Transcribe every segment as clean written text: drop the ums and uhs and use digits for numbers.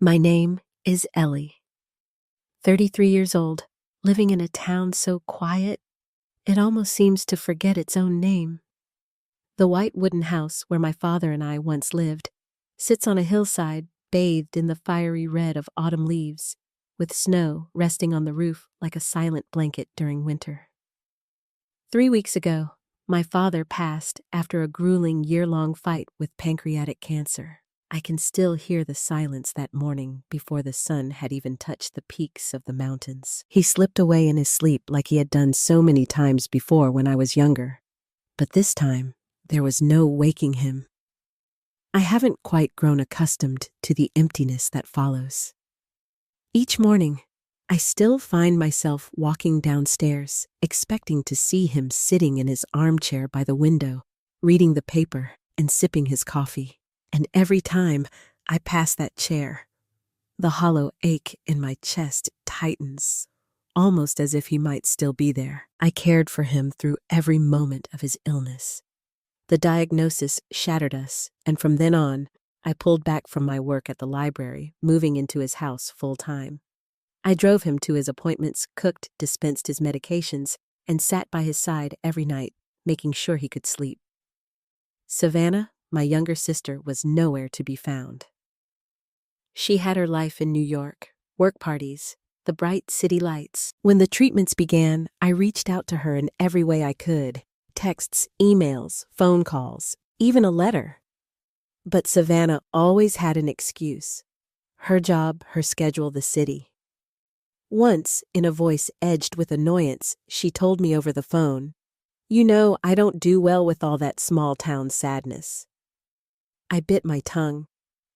My name is Ellie, 33 years old, living in a town so quiet it almost seems to forget its own name. The white wooden house where my father and I once lived sits on a hillside bathed in the fiery red of autumn leaves, with snow resting on the roof like a silent blanket during winter. 3 weeks ago, my father passed after a grueling year-long fight with pancreatic cancer. I can still hear the silence that morning before the sun had even touched the peaks of the mountains. He slipped away in his sleep like he had done so many times before when I was younger. But this time, there was no waking him. I haven't quite grown accustomed to the emptiness that follows. Each morning, I still find myself walking downstairs, expecting to see him sitting in his armchair by the window, reading the paper and sipping his coffee. And every time I pass that chair, the hollow ache in my chest tightens, almost as if he might still be there. I cared for him through every moment of his illness. The diagnosis shattered us, and from then on, I pulled back from my work at the library, moving into his house full-time. I drove him to his appointments, cooked, dispensed his medications, and sat by his side every night, making sure he could sleep. Savannah, my younger sister, was nowhere to be found. She had her life in New York, work parties, the bright city lights. When the treatments began, I reached out to her in every way I could. Texts, emails, phone calls, even a letter. But Savannah always had an excuse. Her job, her schedule, the city. Once, in a voice edged with annoyance, she told me over the phone, "You know, I don't do well with all that small-town sadness." I bit my tongue.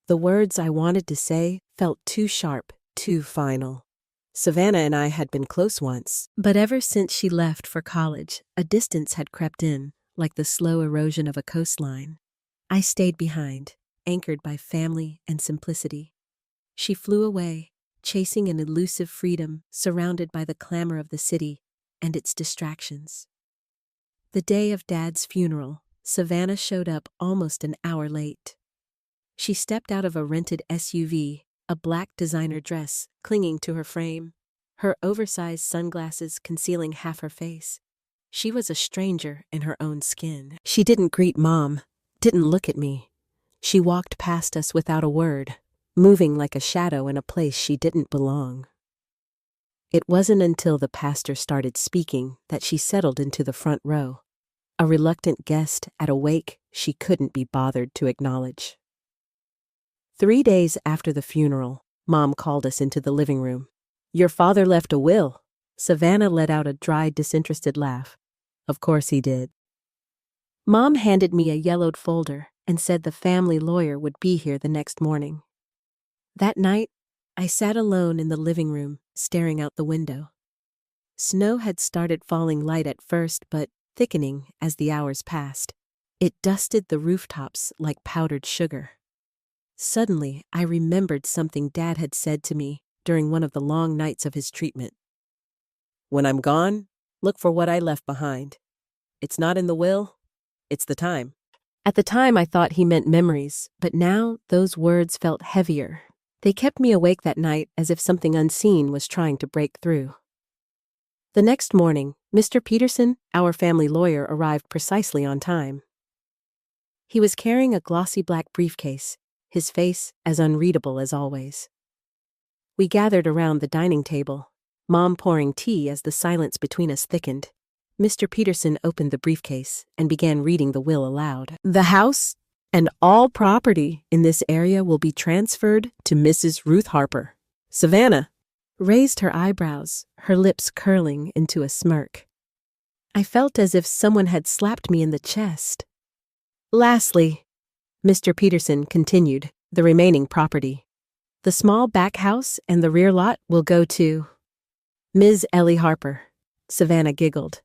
The words I wanted to say felt too sharp, too final. Savannah and I had been close once, but ever since she left for college, a distance had crept in, like the slow erosion of a coastline. I stayed behind, anchored by family and simplicity. She flew away, chasing an elusive freedom, surrounded by the clamor of the city and its distractions. The day of Dad's funeral, Savannah showed up almost an hour late. She stepped out of a rented SUV, a black designer dress clinging to her frame, her oversized sunglasses concealing half her face. She was a stranger in her own skin. She didn't greet Mom, didn't look at me. She walked past us without a word, moving like a shadow in a place she didn't belong. It wasn't until the pastor started speaking that she settled into the front row, a reluctant guest at a wake she couldn't be bothered to acknowledge. 3 days after the funeral, Mom called us into the living room. "Your father left a will." Savannah let out a dry, disinterested laugh. "Of course he did." Mom handed me a yellowed folder and said the family lawyer would be here the next morning. That night, I sat alone in the living room, staring out the window. Snow had started falling light at first, but thickening as the hours passed. It dusted the rooftops like powdered sugar. Suddenly, I remembered something Dad had said to me during one of the long nights of his treatment. "When I'm gone, look for what I left behind. It's not in the will, it's the time." At the time, I thought he meant memories, but now those words felt heavier. They kept me awake that night as if something unseen was trying to break through. The next morning, Mr. Peterson, our family lawyer, arrived precisely on time. He was carrying a glossy black briefcase, his face as unreadable as always. We gathered around the dining table, Mom pouring tea as the silence between us thickened. Mr. Peterson opened the briefcase and began reading the will aloud. "The house and all property in this area will be transferred to Mrs. Ruth Harper." Savannah raised her eyebrows, her lips curling into a smirk. I felt as if someone had slapped me in the chest. "Lastly," Mr. Peterson continued, "the remaining property. The small back house and the rear lot will go to Ms. Ellie Harper." Savannah giggled.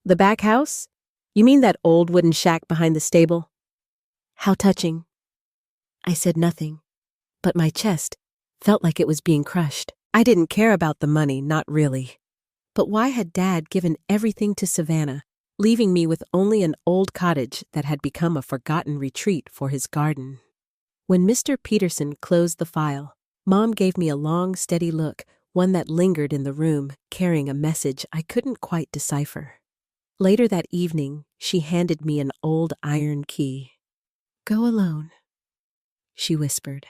"The back house? You mean that old wooden shack behind the stable?" "How touching." I said nothing, but my chest felt like it was being crushed. I didn't care about the money, not really. But why had Dad given everything to Savannah, leaving me with only an old cottage that had become a forgotten retreat for his garden? When Mr. Peterson closed the file, Mom gave me a long, steady look, one that lingered in the room, carrying a message I couldn't quite decipher. Later that evening, she handed me an old iron key. "Go alone," she whispered.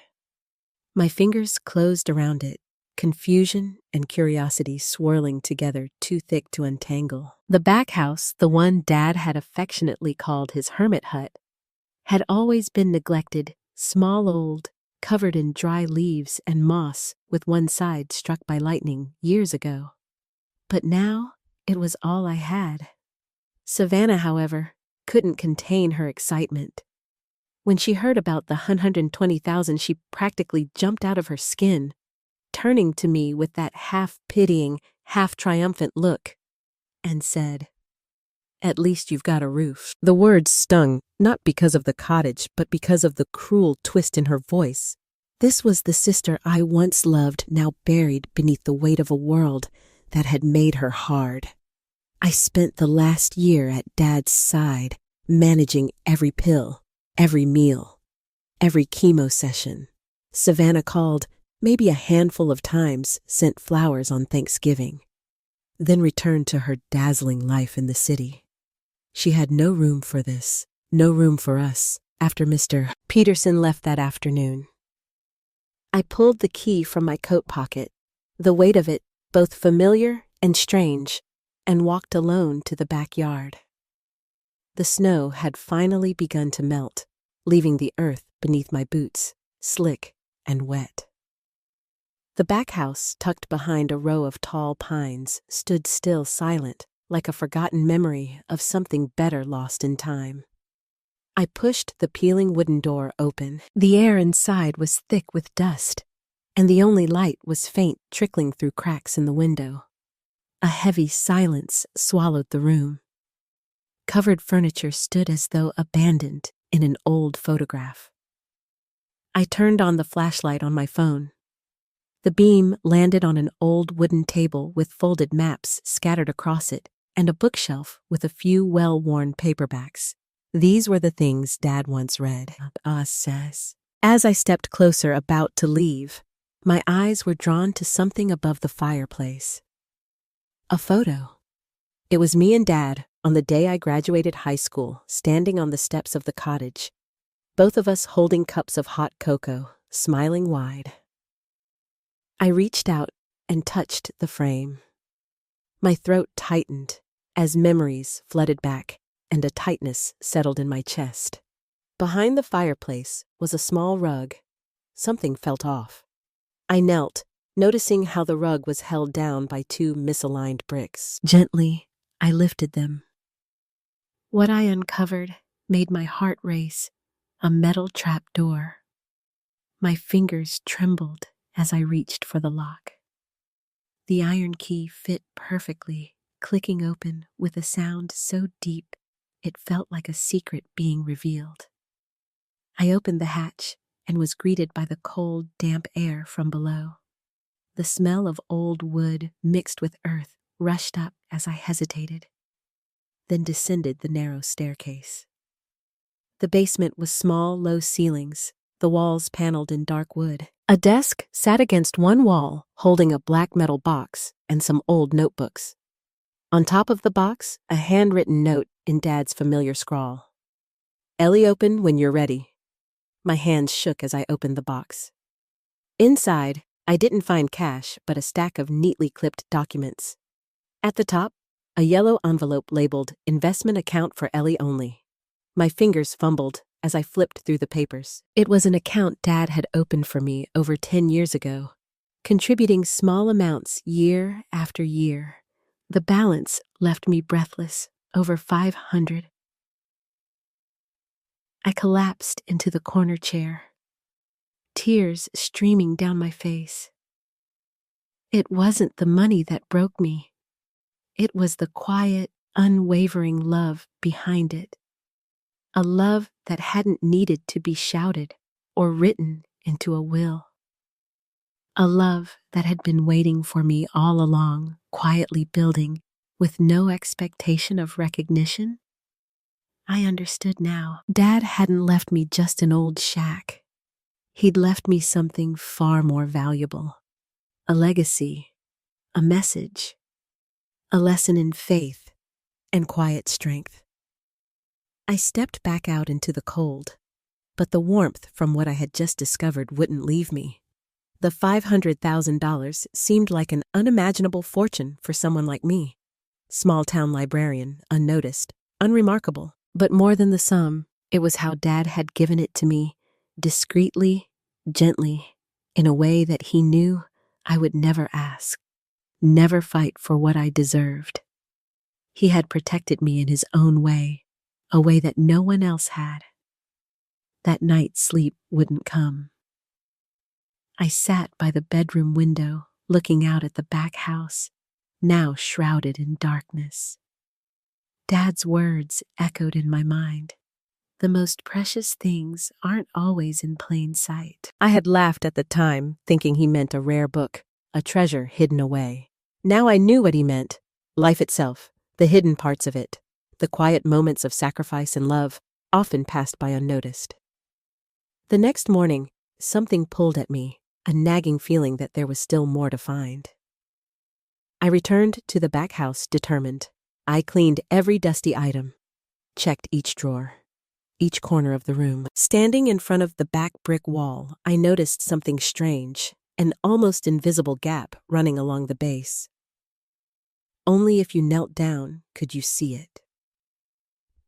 My fingers closed around it, confusion and curiosity swirling together too thick to untangle. The back house, the one Dad had affectionately called his hermit hut, had always been neglected, small old, covered in dry leaves and moss, with one side struck by lightning years ago. But now, it was all I had. Savannah, however, couldn't contain her excitement. When she heard about the 120,000, she practically jumped out of her skin, turning to me with that half-pitying, half-triumphant look, and said, "At least you've got a roof." The words stung, not because of the cottage, but because of the cruel twist in her voice. This was the sister I once loved, now buried beneath the weight of a world that had made her hard. I spent the last year at Dad's side, managing every pill, every meal, every chemo session. Savannah called, maybe a handful of times, sent flowers on Thanksgiving, then returned to her dazzling life in the city. She had no room for this, no room for us, after Mr. Peterson left that afternoon. I pulled the key from my coat pocket, the weight of it both familiar and strange, and walked alone to the backyard. The snow had finally begun to melt, leaving the earth beneath my boots, slick and wet. The back house, tucked behind a row of tall pines, stood still, silent, like a forgotten memory of something better lost in time. I pushed the peeling wooden door open. The air inside was thick with dust, and the only light was faint, trickling through cracks in the window. A heavy silence swallowed the room. Covered furniture stood as though abandoned in an old photograph. I turned on the flashlight on my phone. The beam landed on an old wooden table with folded maps scattered across it and a bookshelf with a few well-worn paperbacks. These were the things Dad once read. Says. As I stepped closer, about to leave, my eyes were drawn to something above the fireplace. A photo. It was me and Dad on the day I graduated high school, standing on the steps of the cottage, both of us holding cups of hot cocoa, smiling wide. I reached out and touched the frame. My throat tightened as memories flooded back and a tightness settled in my chest. Behind the fireplace was a small rug. Something felt off. I knelt, noticing how the rug was held down by two misaligned bricks. Gently, I lifted them. What I uncovered made my heart race, a metal trap door. My fingers trembled as I reached for the lock. The iron key fit perfectly, clicking open with a sound so deep it felt like a secret being revealed. I opened the hatch and was greeted by the cold, damp air from below. The smell of old wood mixed with earth rushed up as I hesitated, then descended the narrow staircase. The basement was small, low ceilings, the walls paneled in dark wood. A desk sat against one wall, holding a black metal box and some old notebooks. On top of the box, a handwritten note in Dad's familiar scrawl. "Ellie, open when you're ready." My hands shook as I opened the box. Inside, I didn't find cash, but a stack of neatly clipped documents. At the top, a yellow envelope labeled "Investment Account for Ellie Only." My fingers fumbled as I flipped through the papers. It was an account Dad had opened for me over 10 years ago, contributing small amounts year after year. The balance left me breathless, over 500. I collapsed into the corner chair, tears streaming down my face. It wasn't the money that broke me. It was the quiet, unwavering love behind it. A love that hadn't needed to be shouted or written into a will. A love that had been waiting for me all along, quietly building, with no expectation of recognition. I understood now. Dad hadn't left me just an old shack. He'd left me something far more valuable. A legacy, a message, a lesson in faith and quiet strength. I stepped back out into the cold, but the warmth from what I had just discovered wouldn't leave me. The $500,000 seemed like an unimaginable fortune for someone like me. Small-town librarian, unnoticed, unremarkable. But more than the sum, it was how Dad had given it to me, discreetly, gently, in a way that he knew I would never ask, never fight for what I deserved. He had protected me in his own way, a way that no one else had. That night sleep wouldn't come. I sat by the bedroom window, looking out at the back house, now shrouded in darkness. Dad's words echoed in my mind. The most precious things aren't always in plain sight. I had laughed at the time, thinking he meant a rare book, a treasure hidden away. Now I knew what he meant. Life itself, the hidden parts of it, the quiet moments of sacrifice and love, often passed by unnoticed. The next morning, something pulled at me, a nagging feeling that there was still more to find. I returned to the back house determined. I cleaned every dusty item, checked each drawer, each corner of the room. Standing in front of the back brick wall, I noticed something strange, an almost invisible gap running along the base. Only if you knelt down could you see it.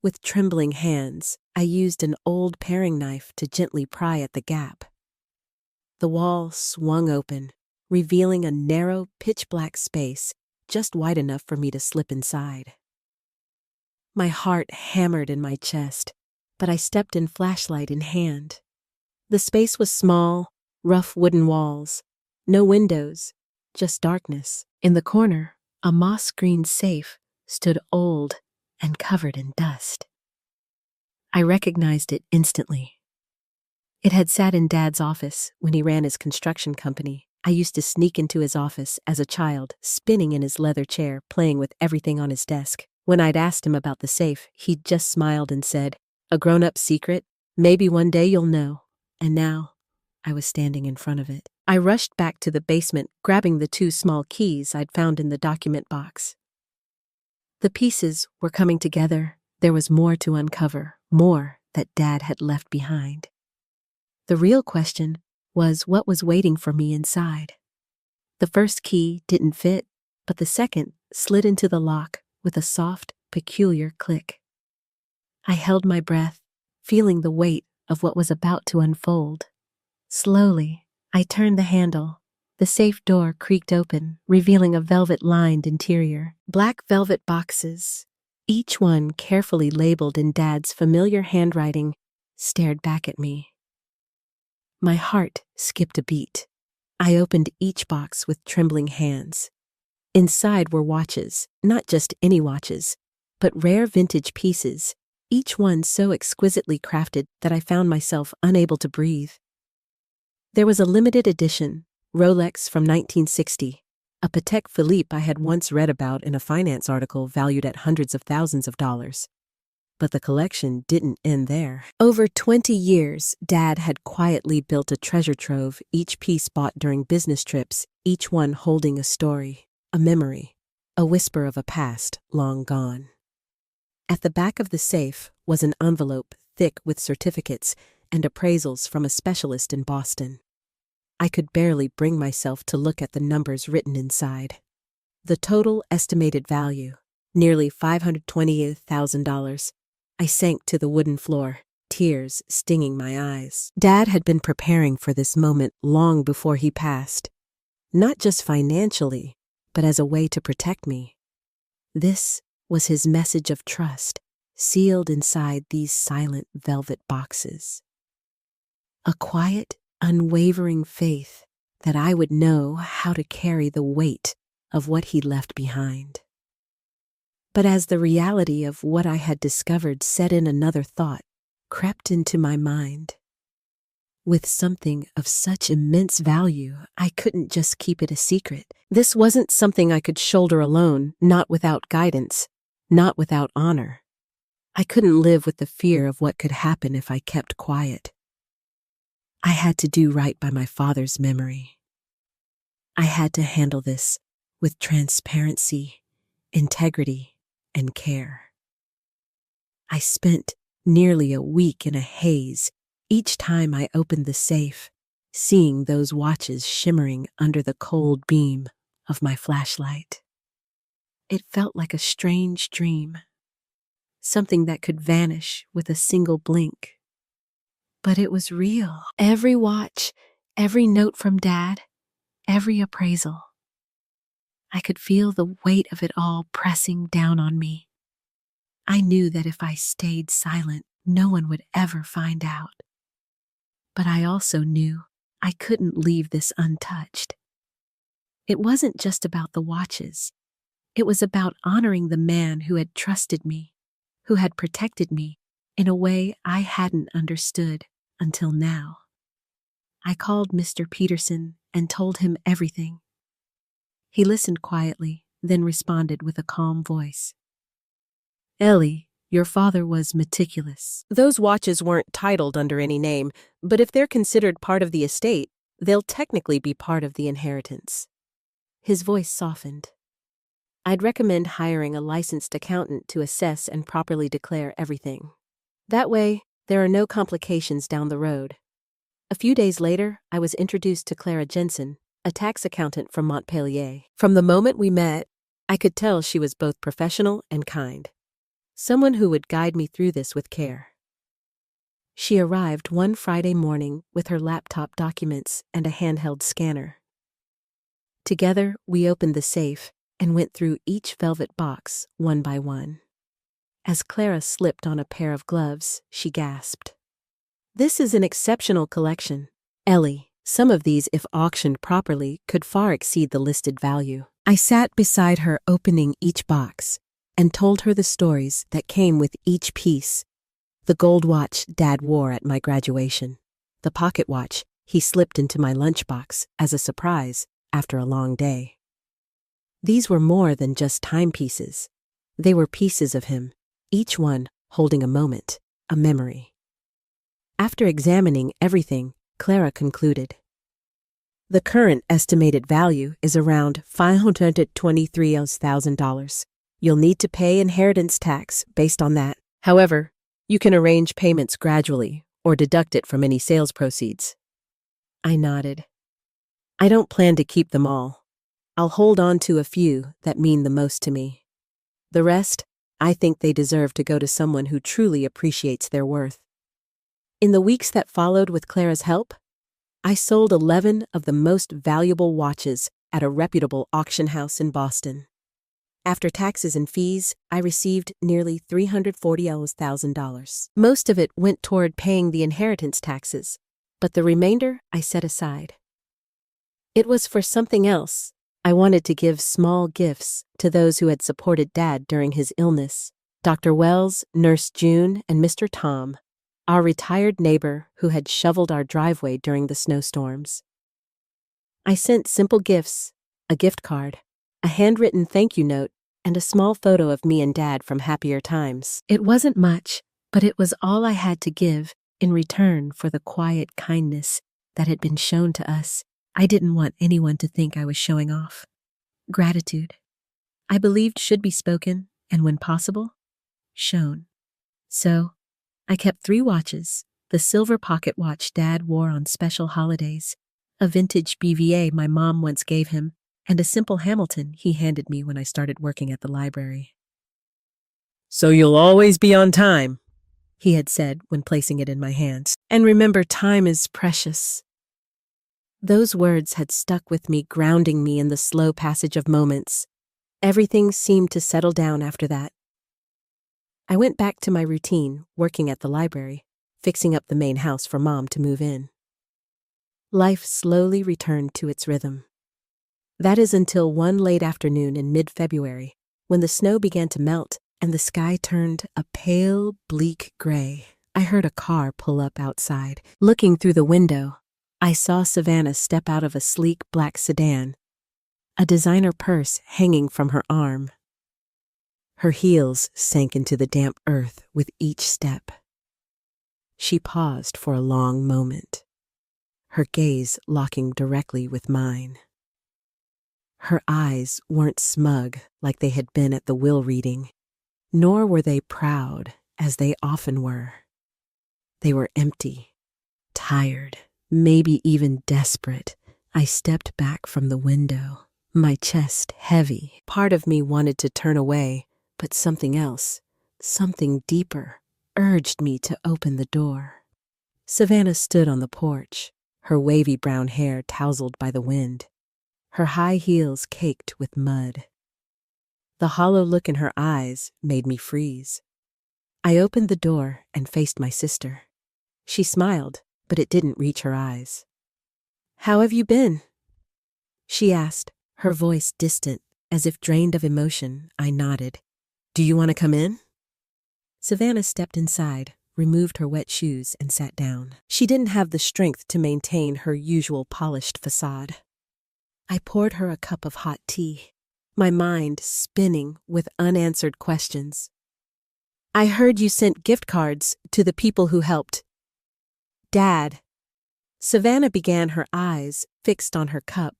With trembling hands, I used an old paring knife to gently pry at the gap. The wall swung open, revealing a narrow, pitch-black space just wide enough for me to slip inside. My heart hammered in my chest, but I stepped in flashlight in hand. The space was small, rough wooden walls, no windows, just darkness. In the corner, a moss-green safe stood old and covered in dust. I recognized it instantly. It had sat in Dad's office when he ran his construction company. I used to sneak into his office as a child, spinning in his leather chair, playing with everything on his desk. When I'd asked him about the safe, he'd just smiled and said, "A grown-up secret? Maybe one day you'll know." And now, I was standing in front of it. I rushed back to the basement, grabbing the 2 small keys I'd found in the document box. The pieces were coming together. There was more to uncover, more that Dad had left behind. The real question was what was waiting for me inside. The first key didn't fit, but the second slid into the lock with a soft, peculiar click. I held my breath, feeling the weight of what was about to unfold. Slowly, I turned the handle. The safe door creaked open, revealing a velvet-lined interior. Black velvet boxes, each one carefully labeled in Dad's familiar handwriting, stared back at me. My heart skipped a beat. I opened each box with trembling hands. Inside were watches, not just any watches, but rare vintage pieces, each one so exquisitely crafted that I found myself unable to breathe. There was a limited edition, Rolex from 1960, a Patek Philippe I had once read about in a finance article valued at hundreds of thousands of dollars. But the collection didn't end there. Over 20 years, Dad had quietly built a treasure trove, each piece bought during business trips, each one holding a story, a memory, a whisper of a past long gone. At the back of the safe was an envelope thick with certificates and appraisals from a specialist in Boston. I could barely bring myself to look at the numbers written inside. The total estimated value, nearly $528,000. I sank to the wooden floor, tears stinging my eyes. Dad had been preparing for this moment long before he passed, not just financially, but as a way to protect me. This was his message of trust, sealed inside these silent velvet boxes. A quiet, unwavering faith that I would know how to carry the weight of what he left behind. But as the reality of what I had discovered set in, another thought crept into my mind. With something of such immense value, I couldn't just keep it a secret. This wasn't something I could shoulder alone, not without guidance, not without honor. I couldn't live with the fear of what could happen if I kept quiet. I had to do right by my father's memory. I had to handle this with transparency, integrity, and care. I spent nearly a week in a haze each time I opened the safe, seeing those watches shimmering under the cold beam of my flashlight. It felt like a strange dream, something that could vanish with a single blink. But it was real. Every watch, every note from Dad, every appraisal. I could feel the weight of it all pressing down on me. I knew that if I stayed silent, no one would ever find out. But I also knew I couldn't leave this untouched. It wasn't just about the watches. It was about honoring the man who had trusted me, who had protected me in a way I hadn't understood until now. I called Mr. Peterson and told him everything. He listened quietly, then responded with a calm voice. Ellie, your father was meticulous. Those watches weren't titled under any name, but if they're considered part of the estate, they'll technically be part of the inheritance. His voice softened. I'd recommend hiring a licensed accountant to assess and properly declare everything. That way, there are no complications down the road. A few days later, I was introduced to Clara Jensen, a tax accountant from Montpellier. From the moment we met, I could tell she was both professional and kind. Someone who would guide me through this with care. She arrived one Friday morning with her laptop documents and a handheld scanner. Together, we opened the safe and went through each velvet box one by one. As Clara slipped on a pair of gloves, she gasped. This is an exceptional collection. Ellie, some of these, if auctioned properly, could far exceed the listed value. I sat beside her opening each box and told her the stories that came with each piece. The gold watch Dad wore at my graduation. The pocket watch he slipped into my lunchbox as a surprise after a long day. These were more than just timepieces. They were pieces of him, each one holding a moment, a memory. After examining everything, Clara concluded. The current estimated value is around $523,000. You'll need to pay inheritance tax based on that. However, you can arrange payments gradually or deduct it from any sales proceeds. I nodded. I don't plan to keep them all. I'll hold on to a few that mean the most to me. The rest, I think they deserve to go to someone who truly appreciates their worth. In the weeks that followed with Clara's help, I sold 11 of the most valuable watches at a reputable auction house in Boston. After taxes and fees, I received nearly $340,000. Most of it went toward paying the inheritance taxes, but the remainder I set aside. It was for something else. I wanted to give small gifts to those who had supported Dad during his illness. Dr. Wells, Nurse June, and Mr. Tom, our retired neighbor who had shoveled our driveway during the snowstorms. I sent simple gifts, a gift card, a handwritten thank you note, and a small photo of me and Dad from happier times. It wasn't much, but it was all I had to give in return for the quiet kindness that had been shown to us. I didn't want anyone to think I was showing off. Gratitude, I believed, should be spoken, and when possible, shown. So, I kept 3 watches, the silver pocket watch Dad wore on special holidays, a vintage BVA my mom once gave him, and a simple Hamilton he handed me when I started working at the library. So you'll always be on time, he had said when placing it in my hands. And remember, time is precious. Those words had stuck with me, grounding me in the slow passage of moments. Everything seemed to settle down after that. I went back to my routine, working at the library, fixing up the main house for Mom to move in. Life slowly returned to its rhythm. That is until one late afternoon in mid-February, when the snow began to melt and the sky turned a pale, bleak gray. I heard a car pull up outside. Looking through the window, I saw Savannah step out of a sleek black sedan, a designer purse hanging from her arm. Her heels sank into the damp earth with each step. She paused for a long moment. her gaze locking directly with mine. Her eyes weren't smug like they had been at the will reading, nor were they proud, as they often were. They were empty, tired, maybe even desperate. I stepped back from the window, my chest heavy. Part of me wanted to turn away, but something else, something deeper, urged me to open the door. Savannah stood on the porch, her wavy brown hair tousled by the wind, her high heels caked with mud. The hollow look in her eyes made me freeze. I opened the door and faced my sister. She smiled, but it didn't reach her eyes. "How have you been?" she asked, her voice distant, as if drained of emotion. I nodded. "Do you want to come in?" Savannah stepped inside, removed her wet shoes, and sat down. She didn't have the strength to maintain her usual polished facade. I poured her a cup of hot tea, my mind spinning with unanswered questions. "I heard you sent gift cards to the people who helped Dad." Savannah began, her eyes fixed on her cup.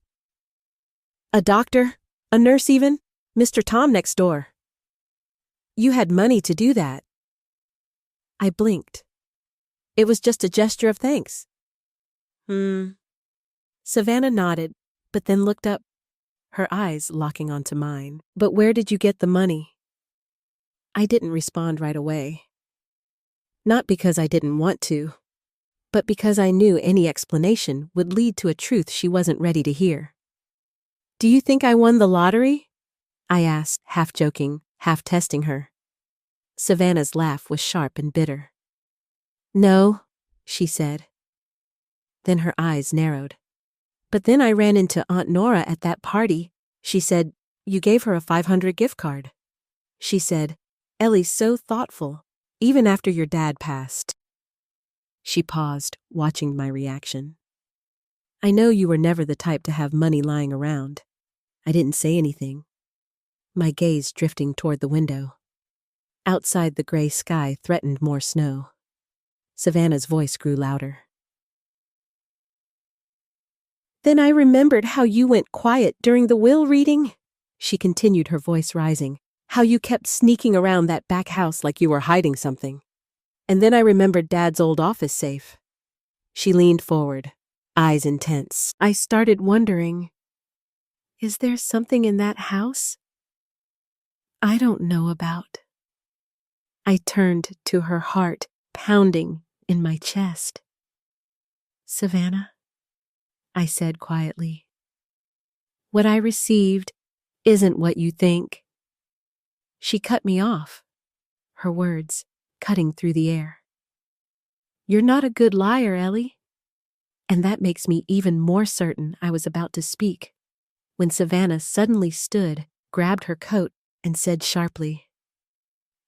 "A doctor, a nurse even, Mr. Tom next door. You had money to do that." I blinked. "It was just a gesture of thanks." Savannah nodded, but then looked up, her eyes locking onto mine. "But where did you get the money?" I didn't respond right away. Not because I didn't want to, but because I knew any explanation would lead to a truth she wasn't ready to hear. "Do you think I won the lottery?" I asked, half joking, half testing her. Savannah's laugh was sharp and bitter. "No," she said. Then her eyes narrowed. "But then I ran into Aunt Nora at that party. She said, you gave her a 500 gift card. She said, Ellie's so thoughtful, even after your dad passed." She paused, watching my reaction. "I know you were never the type to have money lying around." I didn't say anything, my gaze drifting toward the window. Outside, the gray sky threatened more snow. Savannah's voice grew louder. "Then I remembered how you went quiet during the will reading," she continued, her voice rising. "How you kept sneaking around that back house like you were hiding something. And then I remembered Dad's old office safe." She leaned forward, eyes intense. I started wondering, is there something in that house I don't know about? I turned to her, heart pounding in my chest. "Savannah," I said quietly, "what I received isn't what you think." She cut me off, her words cutting through the air. "You're not a good liar, Ellie." And that makes me even more certain I was about to speak, when Savannah suddenly stood, grabbed her coat, and said sharply,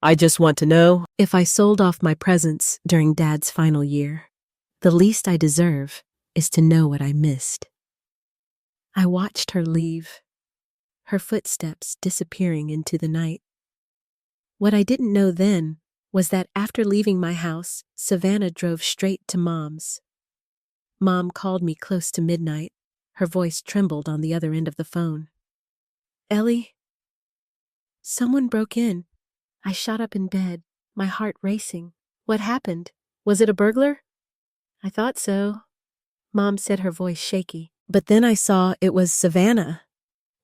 "I just want to know if I sold off my presents during Dad's final year. The least I deserve is to know what I missed." I watched her leave, her footsteps disappearing into the night. What I didn't know then was that after leaving my house, Savannah drove straight to Mom's. Mom called me close to midnight. Her voice trembled on the other end of the phone. "Ellie, someone broke in." I shot up in bed, my heart racing. "What happened? Was it a burglar?" "I thought so," Mom said, her voice shaky. "But then I saw it was Savannah."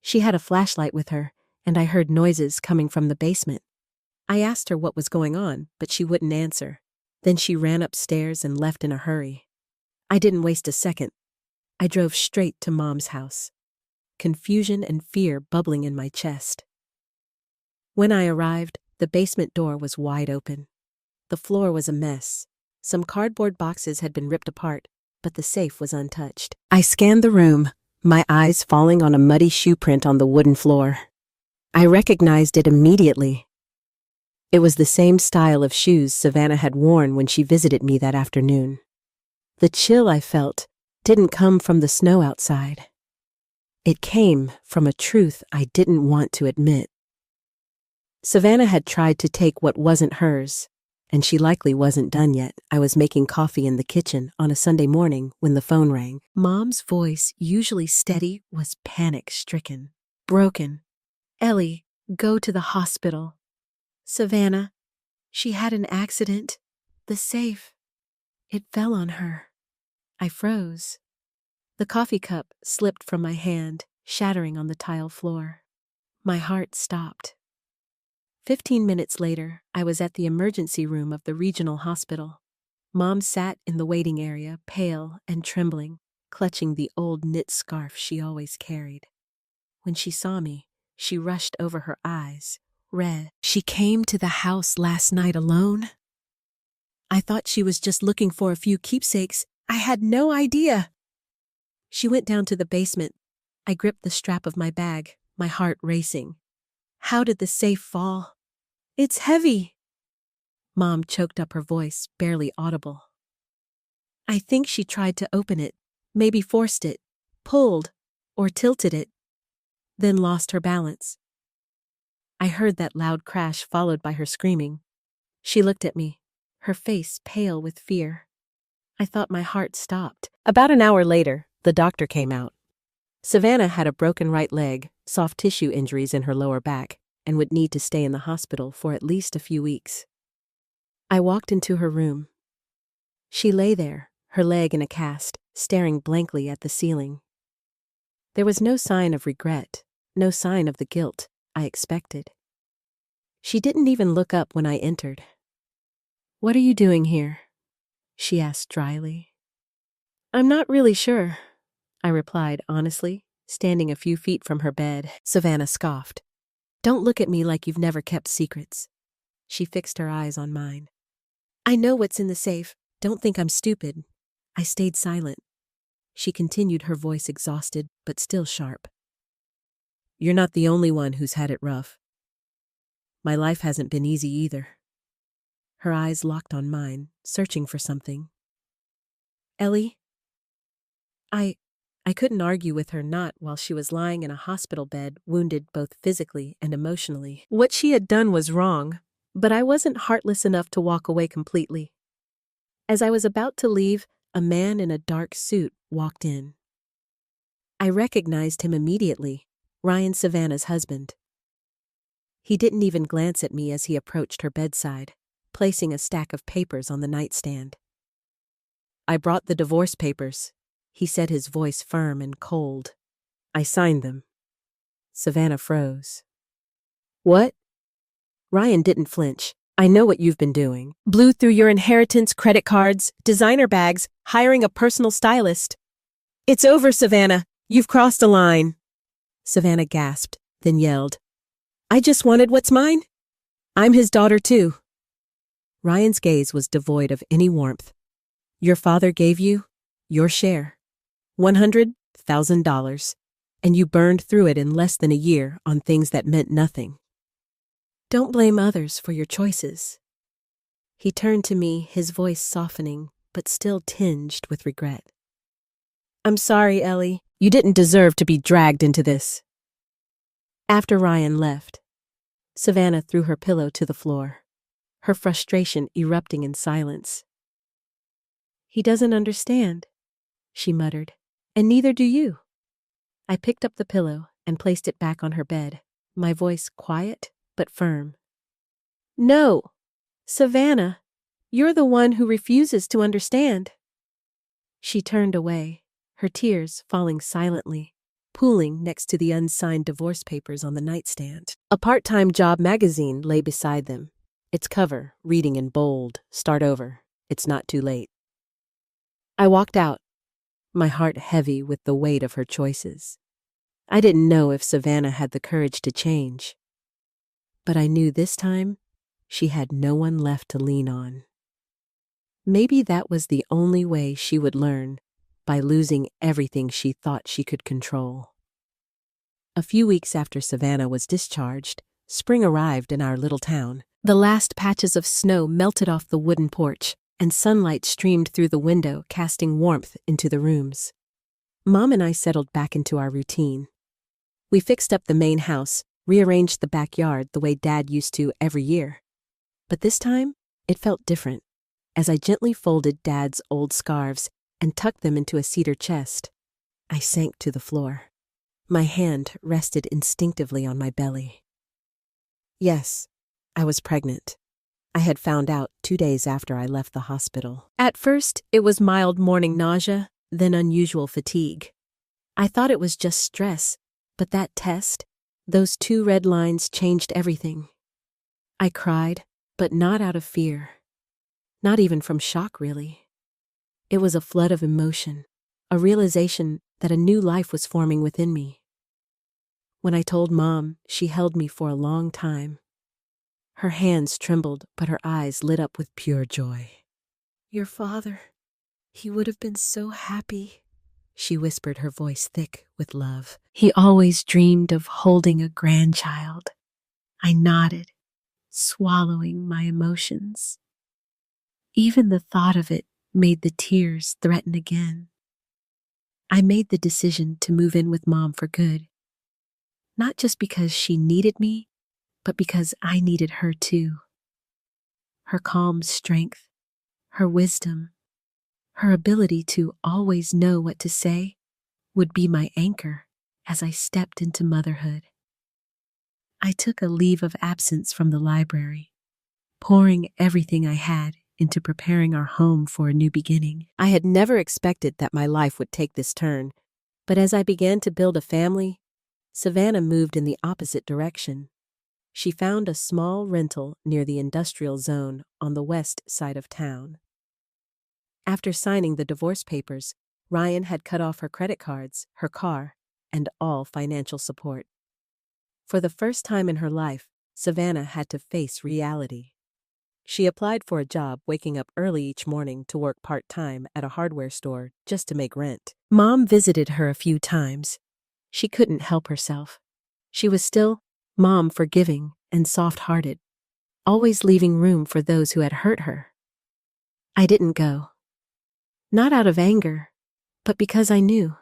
She had a flashlight with her, and I heard noises coming from the basement. I asked her what was going on, but she wouldn't answer. Then she ran upstairs and left in a hurry. I didn't waste a second. I drove straight to Mom's house, confusion and fear bubbling in my chest. When I arrived, the basement door was wide open. The floor was a mess. Some cardboard boxes had been ripped apart, but the safe was untouched. I scanned the room, my eyes falling on a muddy shoe print on the wooden floor. I recognized it immediately. It was the same style of shoes Savannah had worn when she visited me that afternoon. The chill I felt didn't come from the snow outside. It came from a truth I didn't want to admit. Savannah had tried to take what wasn't hers, and she likely wasn't done yet. I was making coffee in the kitchen on a Sunday morning when the phone rang. Mom's voice, usually steady, was panic-stricken. Broken. Ellie, go to the hospital. Savannah, she had an accident. The safe. It fell on her. I froze. The coffee cup slipped from my hand, shattering on the tile floor. My heart stopped. 15 minutes later, I was at the emergency room of the regional hospital. Mom sat in the waiting area, pale and trembling, clutching the old knit scarf she always carried. When she saw me, she rushed over her eyes, red. She came to the house last night alone? I thought she was just looking for a few keepsakes. I had no idea. She went down to the basement. I gripped the strap of my bag, my heart racing. How did the safe fall? It's heavy. Mom choked up her voice, barely audible. I think she tried to open it, maybe forced it, pulled, or tilted it, then lost her balance. I heard that loud crash followed by her screaming. She looked at me, her face pale with fear. I thought my heart stopped. About an hour later, the doctor came out. Savannah had a broken right leg, soft tissue injuries in her lower back, and would need to stay in the hospital for at least a few weeks. I walked into her room. She lay there, her leg in a cast, staring blankly at the ceiling. There was no sign of regret, no sign of the guilt I expected. She didn't even look up when I entered. "What are you doing here?" she asked dryly. "I'm not really sure," I replied honestly, standing a few feet from her bed. Savannah scoffed. "Don't look at me like you've never kept secrets." She fixed her eyes on mine. "I know what's in the safe. Don't think I'm stupid." I stayed silent. She continued, her voice exhausted, but still sharp. "You're not the only one who's had it rough. My life hasn't been easy either." Her eyes locked on mine, searching for something. "Ellie?" I couldn't argue with her, not while she was lying in a hospital bed, wounded both physically and emotionally. What she had done was wrong, but I wasn't heartless enough to walk away completely. As I was about to leave, a man in a dark suit walked in. I recognized him immediately, Ryan, Savannah's husband. He didn't even glance at me as he approached her bedside, placing a stack of papers on the nightstand. "I brought the divorce papers," he said, his voice firm and cold. "I signed them." Savannah froze. "What?" Ryan didn't flinch. "I know what you've been doing. Blew through your inheritance, credit cards, designer bags, hiring a personal stylist." "It's over, Savannah. You've crossed a line." Savannah gasped, then yelled, "I just wanted what's mine. I'm his daughter too." Ryan's gaze was devoid of any warmth. "Your father gave you your share, $100,000, and you burned through it in less than a year on things that meant nothing. Don't blame others for your choices." He turned to me, his voice softening, but still tinged with regret. "I'm sorry, Ellie. You didn't deserve to be dragged into this." After Ryan left, Savannah threw her pillow to the floor, her frustration erupting in silence. "He doesn't understand," she muttered, "and neither do you." I picked up the pillow and placed it back on her bed, my voice quiet but firm. "No, Savannah, you're the one who refuses to understand." She turned away, her tears falling silently, pooling next to the unsigned divorce papers on the nightstand. A part-time job magazine lay beside them, its cover reading in bold, "Start over. It's not too late." I walked out, my heart heavy with the weight of her choices. I didn't know if Savannah had the courage to change, but I knew this time she had no one left to lean on. Maybe that was the only way she would learn, by losing everything she thought she could control. A few weeks after Savannah was discharged, spring arrived in our little town. The last patches of snow melted off the wooden porch, and sunlight streamed through the window, casting warmth into the rooms. Mom and I settled back into our routine. We fixed up the main house, rearranged the backyard the way Dad used to every year. But this time, It felt different, as I gently folded Dad's old scarves and tucked them into a cedar chest. I sank to the floor. My hand rested instinctively on my belly. Yes, I was pregnant. I had found out 2 days after I left the hospital. At first, it was mild morning nausea, then unusual fatigue. I thought it was just stress, but that test, those 2 red lines changed everything. I cried, but not out of fear. Not even from shock, really. It was a flood of emotion, a realization that a new life was forming within me. When I told Mom, she held me for a long time. Her hands trembled, but her eyes lit up with pure joy. "Your father, he would have been so happy," she whispered, her voice thick with love. "He always dreamed of holding a grandchild." I nodded, swallowing my emotions. Even the thought of it made the tears threaten again. I made the decision to move in with Mom for good. Not just because she needed me, but because I needed her too. Her calm strength, her wisdom, her ability to always know what to say would be my anchor as I stepped into motherhood. I took a leave of absence from the library, pouring everything I had into preparing our home for a new beginning. I had never expected that my life would take this turn, but as I began to build a family, Savannah moved in the opposite direction. She found a small rental near the industrial zone on the west side of town. After signing the divorce papers, Ryan had cut off her credit cards, her car, and all financial support. For the first time in her life, Savannah had to face reality. She applied for a job, waking up early each morning to work part-time at a hardware store just to make rent. Mom visited her a few times. She couldn't help herself. She was still Mom, forgiving and soft-hearted, always leaving room for those who had hurt her. I didn't go. Not out of anger, but because I knew.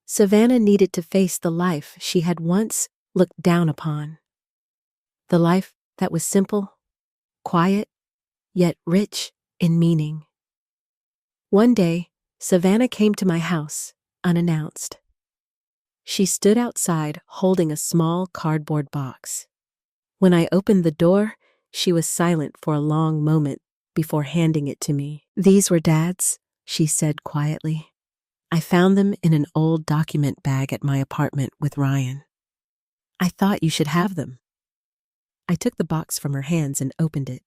Savannah needed to face the life she had once looked down upon. The life that was simple, quiet, yet rich in meaning. One day, Savannah came to my house, unannounced. She stood outside holding a small cardboard box. When I opened the door, she was silent for a long moment before handing it to me. "These were Dad's," she said quietly. "I found them in an old document bag at my apartment with Ryan. I thought you should have them." I took the box from her hands and opened it.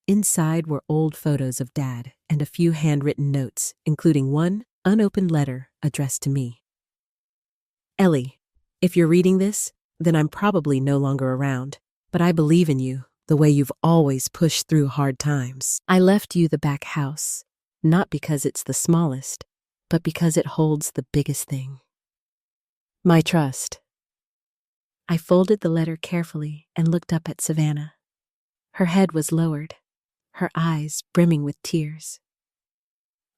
Inside were old photos of Dad and a few handwritten notes, including one unopened letter addressed to me. "Ellie, if you're reading this, then I'm probably no longer around, but I believe in you the way you've always pushed through hard times. I left you the back house, not because it's the smallest, but because it holds the biggest thing. My trust." I folded the letter carefully and looked up at Savannah. Her head was lowered, her eyes brimming with tears.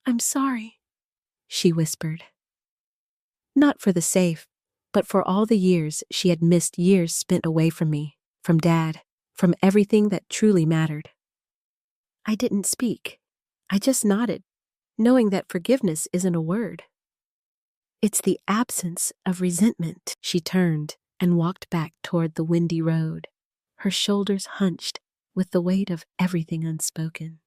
"I'm sorry," she whispered. Not for the safe, but for all the years she had missed, years spent away from me, from Dad, from everything that truly mattered. I didn't speak. I just nodded, knowing that forgiveness isn't a word. It's the absence of resentment. She turned and walked back toward the windy road, her shoulders hunched with the weight of everything unspoken.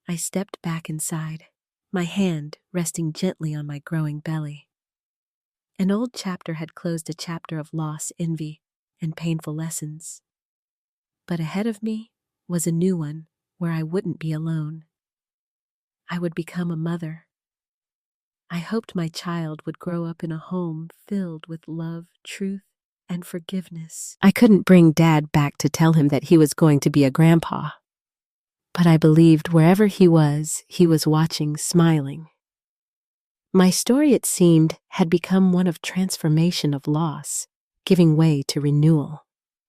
I stepped back inside, my hand resting gently on my growing belly. An old chapter had closed, a chapter of loss, envy, and painful lessons. But ahead of me was a new one where I wouldn't be alone. I would become a mother. I hoped my child would grow up in a home filled with love, truth, and forgiveness. I couldn't bring Dad back to tell him that he was going to be a grandpa. But I believed wherever he was watching, smiling. My story, it seemed, had become one of transformation, of loss, giving way to renewal.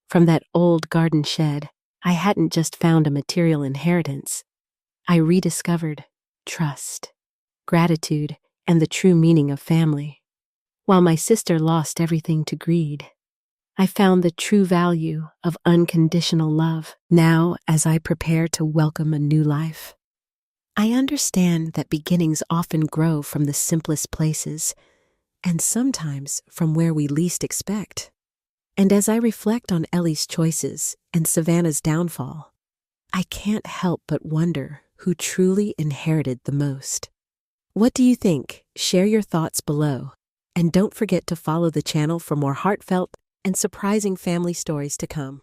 From that old garden shed, I hadn't just found a material inheritance. I rediscovered trust, gratitude, and the true meaning of family. While my sister lost everything to greed, I found the true value of unconditional love now as I prepare to welcome a new life. I understand that beginnings often grow from the simplest places and sometimes from where we least expect. And as I reflect on Ellie's choices and Savannah's downfall, I can't help but wonder who truly inherited the most. What do you think? Share your thoughts below. And don't forget to follow the channel for more heartfelt and surprising family stories to come.